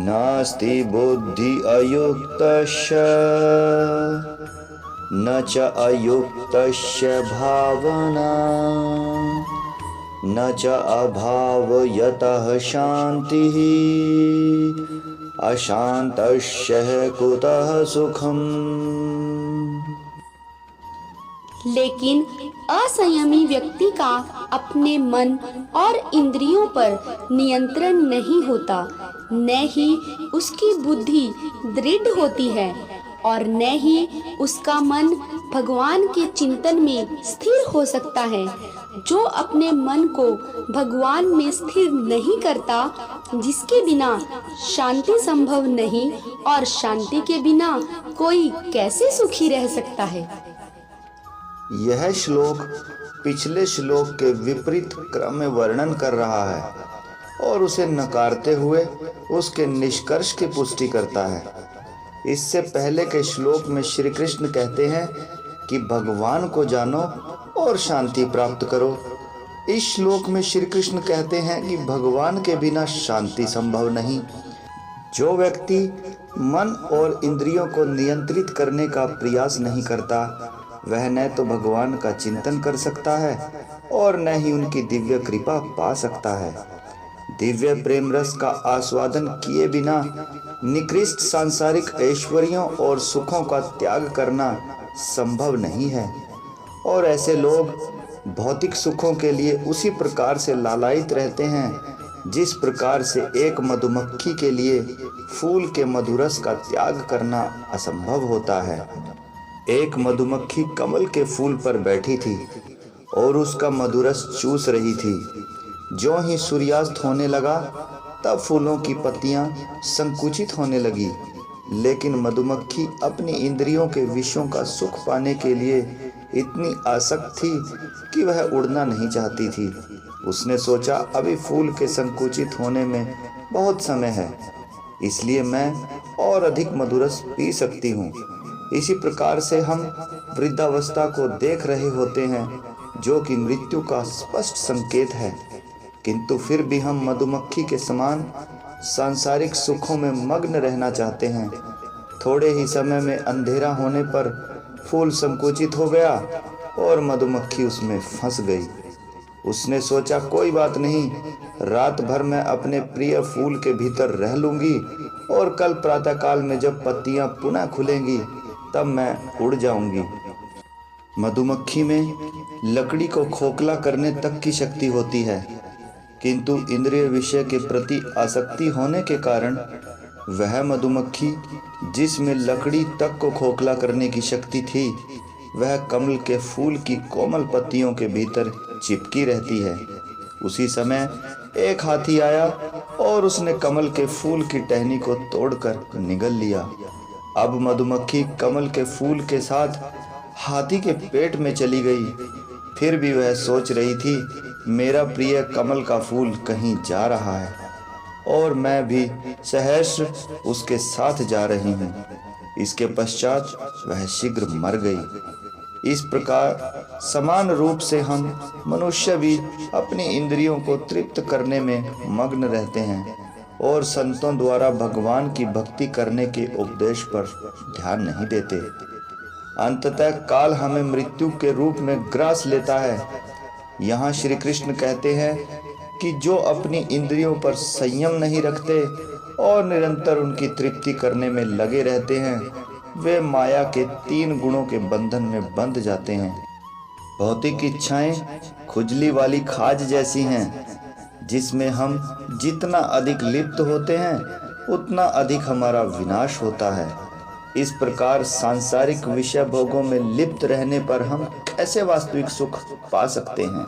नास्ति बुद्धि अयुक्तस्य न च अयुक्तस्य भावना न च अभावयतः शान्तिः अशान्तस्य कुतः सुखम्। लेकिन असंयमी व्यक्ति का अपने मन और इंद्रियों पर नियंत्रण नहीं होता, न ही उसकी बुद्धि दृढ़ होती है और न ही उसका मन भगवान के चिंतन में स्थिर हो सकता है। जो अपने मन को भगवान में स्थिर नहीं करता, जिसके बिना शांति संभव नहीं, और शांति के बिना कोई कैसे सुखी रह सकता है। यह श्लोक पिछले श्लोक के विपरीत क्रम में वर्णन कर रहा है और उसे नकारते हुए उसके निष्कर्ष की पुष्टि करता है। इससे पहले के श्लोक में श्री कृष्ण कहते हैं कि भगवान को जानो और शांति प्राप्त करो। इस श्लोक में श्री कृष्ण कहते हैं कि भगवान के बिना शांति संभव नहीं। जो व्यक्ति मन और इंद्रियों को नियंत्रित करने का प्रयास नहीं करता, वह न तो भगवान का चिंतन कर सकता है और न ही उनकी दिव्य कृपा पा सकता है। दिव्य प्रेम रस का आस्वादन किए बिना निकृष्ट सांसारिक ऐश्वर्यों और सुखों का त्याग करना संभव नहीं है, और ऐसे लोग भौतिक सुखों के लिए उसी प्रकार से लालायित रहते हैं जिस प्रकार से एक मधुमक्खी के लिए फूल के मधुरस का त्याग करना असंभव होता है। एक मधुमक्खी कमल के फूल पर बैठी थी और उसका मधुरस चूस रही थी। ज्यों ही सूर्यास्त होने लगा, तब फूलों की पत्तियां संकुचित होने लगी, लेकिन मधुमक्खी अपनी इंद्रियों के विषयों का सुख पाने के लिए इतनी आसक्त थी कि वह उड़ना नहीं चाहती थी। उसने सोचा, अभी फूल के संकुचित होने में बहुत समय है, इसलिए मैं और अधिक मधुरस पी सकती हूँ। इसी प्रकार से हम वृद्धावस्था को देख रहे होते हैं, जो कि मृत्यु का स्पष्ट संकेत है, किंतु फिर भी हम मधुमक्खी के समान सांसारिक सुखों में मग्न रहना चाहते हैं। थोड़े ही समय में अंधेरा होने पर फूल संकुचित हो गया और मधुमक्खी उसमें फंस गई। उसने सोचा, कोई बात नहीं, रात भर मैं अपने प्रिय फूल के भीतर रह लूंगी और कल प्रातःकाल में जब पत्तियां पुनः खुलेंगी तब मैं उड़ जाऊंगी। मधुमक्खी में लकड़ी को खोखला करने तक की शक्ति होती है, किंतु इंद्रिय विषय के प्रति आसक्ति होने के कारण वह मधुमक्खी जिसमें लकड़ी तक को खोखला करने की शक्ति थी, वह कमल के फूल की कोमल पत्तियों के भीतर चिपकी रहती है। उसी समय एक हाथी आया और उसने कमल के फूल की टहनी को तोड़कर निगल लिया। अब मधुमक्खी कमल के फूल के साथ हाथी के पेट में चली गई। फिर भी वह सोच रही थी, मेरा प्रिय कमल का फूल कहीं जा रहा है और मैं भी सहर्ष उसके साथ जा रही हूँ। इसके पश्चात वह शीघ्र मर गई। इस प्रकार समान रूप से हम मनुष्य भी अपनी इंद्रियों को तृप्त करने में मग्न रहते हैं और संतों द्वारा भगवान की भक्ति करने के उपदेश पर ध्यान नहीं देते। अंततः काल हमें मृत्यु के रूप में ग्रास लेता है। यहाँ श्री कृष्ण कहते हैं कि जो अपनी इंद्रियों पर संयम नहीं रखते और निरंतर उनकी तृप्ति करने में लगे रहते हैं, वे माया के 3 गुणों के बंधन में बंध जाते हैं। भौतिक इच्छाएं खुजली वाली खाज जैसी हैं, जिसमें हम जितना अधिक लिप्त होते हैं उतना अधिक हमारा विनाश होता है। इस प्रकार सांसारिक विषय भोगों में लिप्त रहने पर हम कैसे वास्तविक सुख पा सकते हैं।